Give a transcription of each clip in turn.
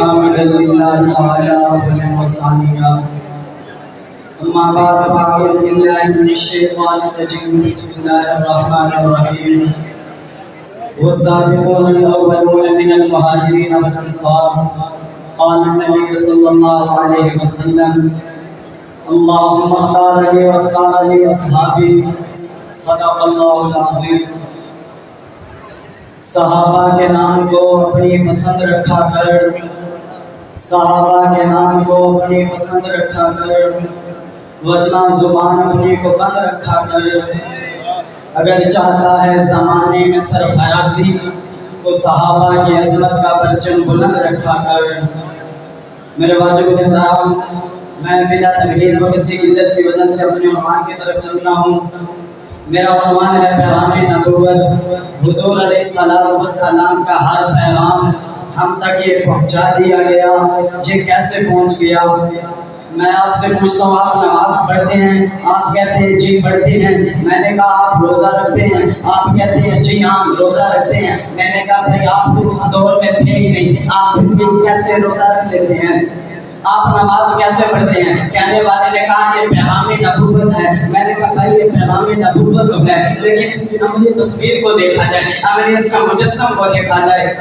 حامدا لله تعالى أولا وثانيا أما بعد فأعوذ بالله من الشيطان الرجيم بسم الله الرحمن الرحيم والسابقون الأولون من المهاجرين والأنصار قال النبي صلى الله عليه وسلم اللهم اختار لي واختار لي أصحابي صدق الله العظيم۔ صحابہ کے نام کو اپنی پسند رکھا کر، صحابہ کے نام کو اپنی پسند رکھا کر، ورنہ زبان اپنی کو بند رکھا کر، اگر چاہتا ہے زمانے میں سرفرازی تو صحابہ کی عظمت کا پرچم بلند رکھا کر۔ میرے واجب احترام، میں بلا تمہید وقت کی قلت کی وجہ سے اپنے عنوان کی طرف چل رہا ہوں۔ میرا عنوان ہے پیغام نبوت۔ حضور علیہ السلام کا ہر پیغام ہم تک یہ پہنچا دیا گیا، یہ کیسے پہنچ گیا؟ میں آپ سے پوچھتا ہوں، آپ نماز پڑھتے ہیں؟ آپ کہتے ہیں جی پڑھتے ہیں۔ میں نے کہا آپ روزہ رکھتے ہیں؟ آپ کہتے ہیں جی ہاں روزہ رکھتے ہیں۔ میں نے کہا بھائی آپ تو اس دور میں تھے ہی نہیں، آپ بھی کیسے روزہ رکھ لیتے ہیں؟ آپ نماز کیسے پڑھتے ہیں؟ کہنے والے نے کہا یہ پیغام نبوت ہے۔ میں نے کہا بھائی یہ پیغام نبوت تو ہے، لیکن اس کی عملی تصویر کو دیکھا جائے، عملی اس کا مجسم کو دیکھا جائے۔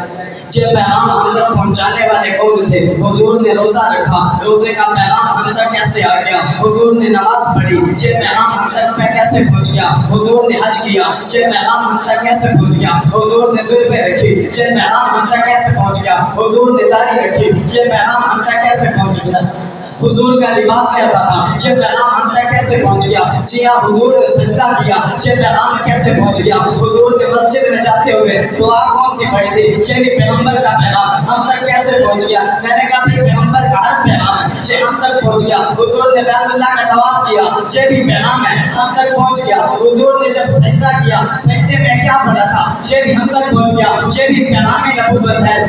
یہ پیغام ہم تک پہنچانے والے کون تھے؟ حضور نے روزہ رکھا، روزے کا پیغام ہم تک کیسے آ گیا؟ حضور نے نماز پڑھی، یہ پیغام ہم تک کیسے پہنچ گیا؟ حضور نے حج کیا، یہ پیغام ہم تک کیسے پہنچ گیا؟ حضور نے زلفیں رکھی، یہ پیغام ہم تک کیسے پہنچ گیا؟ حضور نے داڑھی رکھی، یہ پیغام ہم تک کیسے پہنچ گیا؟ حضور کا لباس کیسا تھا؟ یہ پیغام ہم تک کیسے پہنچ گیا؟ جی ہاں حضور نے سجدہ کیا، یہ پیغام کیسے پہنچ گیا؟ حضور نے مسجد میں جاتے ہوئے دعا کون سی پڑھی تھی؟ یہ بھی پیغمبر کا پیغام ہم تک کیسے پہنچ گیا؟ میں نے کہا بھائی پیغمبر کا ہر پیغام ہے، یہ ہم تک پہنچ گیا۔ حضور نے بیت اللہ کا طواف کیا، یہ بھی پیغام ہے، ہم تک پہنچ گیا۔ حضور نے جب سجدہ کیا، سجدے میں کیا پڑھا تھا؟ یہ بھی ہم تک پہنچ گیا، یہ بھی پیغام نبوت ہے۔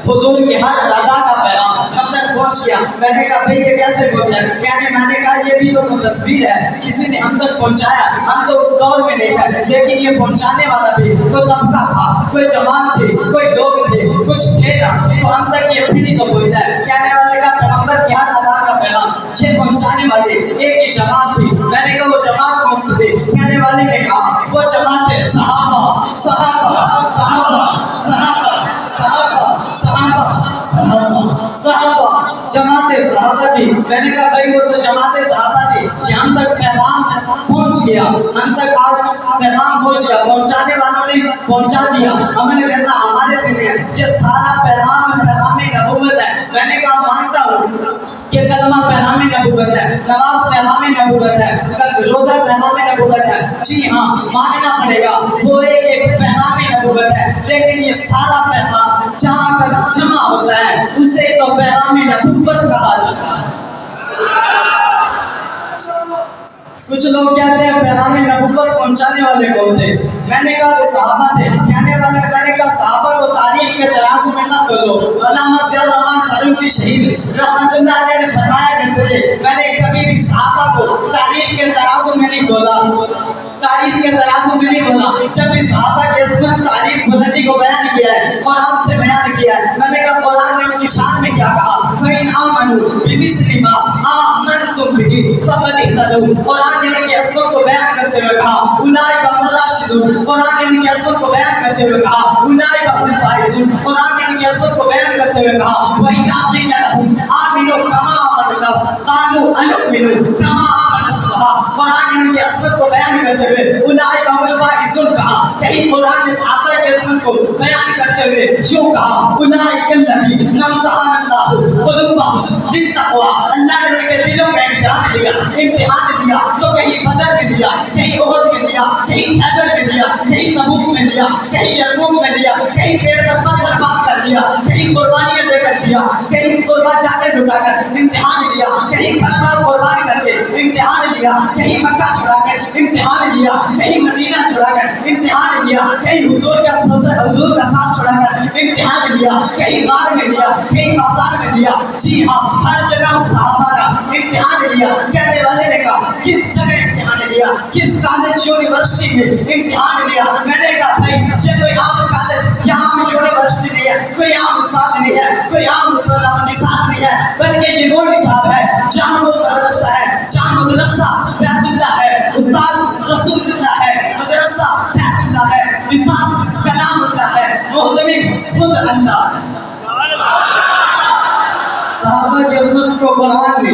حضور کی ہر ادا کا پیغام ہم تک پہنچ گیا۔ میں نے کہا بھائی یہ کیسے پہنچا؟ میں نے کہا یہ بھی تو تصویر ہے، کسی نے ہم تک پہنچایا، ہم تو اس دور میں نہیں تھے، لیکن یہ پہنچانے والا بھی کوئی طبقہ تھا، کوئی جماعت تھی، کوئی لوگ تھے، کچھ تھے نا، تو ہم تک یہ پھر ہی تو پہنچا ہے۔ کہنے والے کا پیغمبر کی ہر ادا کا پیغام یہ پہنچانے والے ایک ہی جماعت تھی۔ میں نے کہا وہ جماعت کون سی تھی؟ کہنے والے نے کہا وہ جماعت صحابہ صحابہ صحابہ صحابہ صحابہ صحابہ جماعت صحابہ تھی۔ میں نے کہا بھائی وہ تو جماعت صحابہ تھی، یہ ہم تک پیغام پہنچ گیا، ہم تک آج پیغام پہنچ گیا، پہنچانے والوں نے پہنچا دیا، عمل کرنا ہمارے ذمہ ہے۔ یہ سارا پیغام نبوت ہے۔ میں نے کہا مانتا ہوں کہ کلمہ پیغام نبوت ہے، نماز پیغام نبوت ہے، روزہ پیغام نبوت ہے۔ جی ہاں ماننا پڑے گا وہ ایک پیغام نبوت ہے، لیکن یہ سارا پیغام جہاں پر جمع ہوتا ہے اسے تو پیغام نبوت کہا جاتا ہے۔ کچھ لوگ کہتے ہیں پیغام نبوت پہنچانے والے کون تھے؟ میں نے کہا وہ صحابہ تھے۔ کہنے والے نے کہا صحابہ کو تاریخ کے ترازو میں نہ تولو۔ علامہ ضیاء الرحمن فاروقی شہید رحمۃ اللہ علیہ نے فرمایا کرتے تھے میں نے کبھی بھی صحابہ کو تاریخ کے ترازو میں نہیں تولا، تاریخ کے ترازو میں نہیں تولا۔ جب بھی صحابہ کی عظمت تاریخ بلندی کو بیان کیا ہے، قرآن سے بیان کیا ہے، میں نے کہا قرآن نے ان کی شان میں کیا کہا؟ فَإِنْ آمَنُوا بِمِثْلِ مَا آمَنْتُمْ بِهِ فَقَدِ اهْتَدَوْا۔ قرآن نے ان کی عظمت کو بیان کرتے ہوئے کہا اولئک هم الراشدون۔ قرآن نے ان کی عظمت کو بیان کرتے ہوئے کہا اولئک هم الفائزون۔ قرآن نے ان کی عظمت کو بیان کرتے ہوئے کہا وَإِذَا قِيلَ لَهُمْ آمِنُوا كَمَا آمَنَ النَّاسُ قَالُوا أَنُؤْمِنُ كَمَا آمَنَ السُّفَهَاءُ۔ قرآن نے ان کی عظمت کو بیان کرتے ہوئے اولئک هم الفائزون کہا۔ کہیں قرآن نے صحابہ کی عظمت کو بیان کرتے ہوئے یوں کہا اولئک الذین امتحن اللہ قلوبهم للتقوی۔ اللہ نے ان کے دلوں کا امتحان لیا تو کہیں بدر میں لیا، کہیں احد میں لیا، کہیں خیبر میں لیا، کہیں تبوک میں لیا، کہیں یرموک میں لیا، کہیں پیڑ پر پتھر مار کر لیا، کہیں قربانیاں لے کر لیا، کہیں قربان جانے لٹا کر امتحان لیا، کہیں کربلا قربان کر کے امتحان لیا، کہیں مکہ چھڑا کر امتحان لیا، کہیں مدینہ چھڑا کر امتحان لیا، کہیں حضور کا ساتھ چھڑا کر امتحان لیا، کہیں غار میں لیا، کہیں بازار میں لیا۔ جی ہاں ہر جگہ صحابہ کا امتحان لیا۔ کہنے والے نے کہا کس جگہ امتحان لیا؟ کس کالج یونیورسٹی میں امتحان لیا؟ میں نے کہا بھائی یہ کوئی عام کالج یا عام یونیورسٹی نہیں ہے، کوئی عام استاد نہیں ہے، کوئی عام بلکہ یہ وہ نصاب ہے جہاں وہ مدرسہ ہے، جہاں مدرسہ بیت اللہ ہے، استاد رسول اللہ ہے، مدرسہ بیت اللہ ہے، نصاب کلام اللہ ہے، محتمم خود اللہ ہے۔ صحابہ کی عظمت کو قرآن نے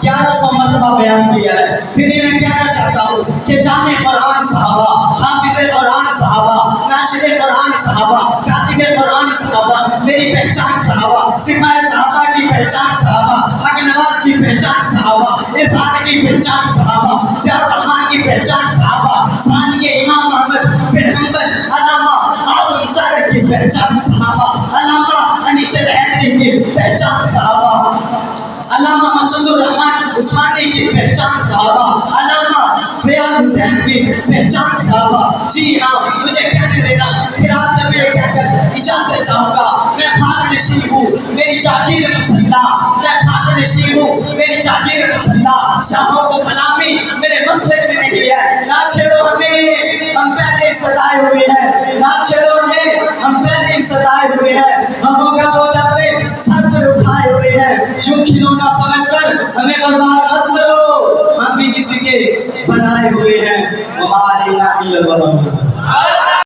1100 مرتبہ بیان کیا ہے۔ پھر یہ میں کہنا چاہتا ہوں کہ جامع قرآن صحابہ، حافظ قرآن صحابہ، ناشر قرآن صحابہ، کاتب قرآن صحابہ، میری پہچان صحابہ، سپاہ صحابہ کی پہچان صحابہ، حق نواز کی پہچان صحابہ، اظہار کی پہچان صحابہ، ضیاء الرحمن کی پہچان صحابہ، ثانی امام احمد بن حنبل، علامہ اعظم طارق کی پہچان صحابہ، علامہ انیشر حیدری کی پہچان صحابہ، علامہ مسعود الرحمن عثمانی کی پہچان صحابہ، علامہ فیاض حسین کی پہچان صحابہ۔ جی ہاں، مجھے کہنے دینا، پھر آج میں کہہ کر اجازت چاہوں گا۔ میں خاک نشین ہوں، میری جاگیر مسلح، میں خاک نشین ہوں، میری جاگیر مسلح، شاہوں کو سلامی میرے مسلک میں نہیں ہے۔ نہ چھیڑو ہمیں، ہم پہلے سدائے ہوئے ہیں، نہ چھیڑو ہمیں، ہم پہلے سدائے ہوئے ہیں، ہموں کا بوجھ اپنے سر پر اٹھائے ہوئے ہیں، یوں کھلونا سمجھ کر ہمیں برباد مت کرو، ہم بھی کسی کے بنائے ہوئے ہیں۔ وَمَا عَلَيْنَا إِلَّا الْبَلَاغُ الْمُبِينُ۔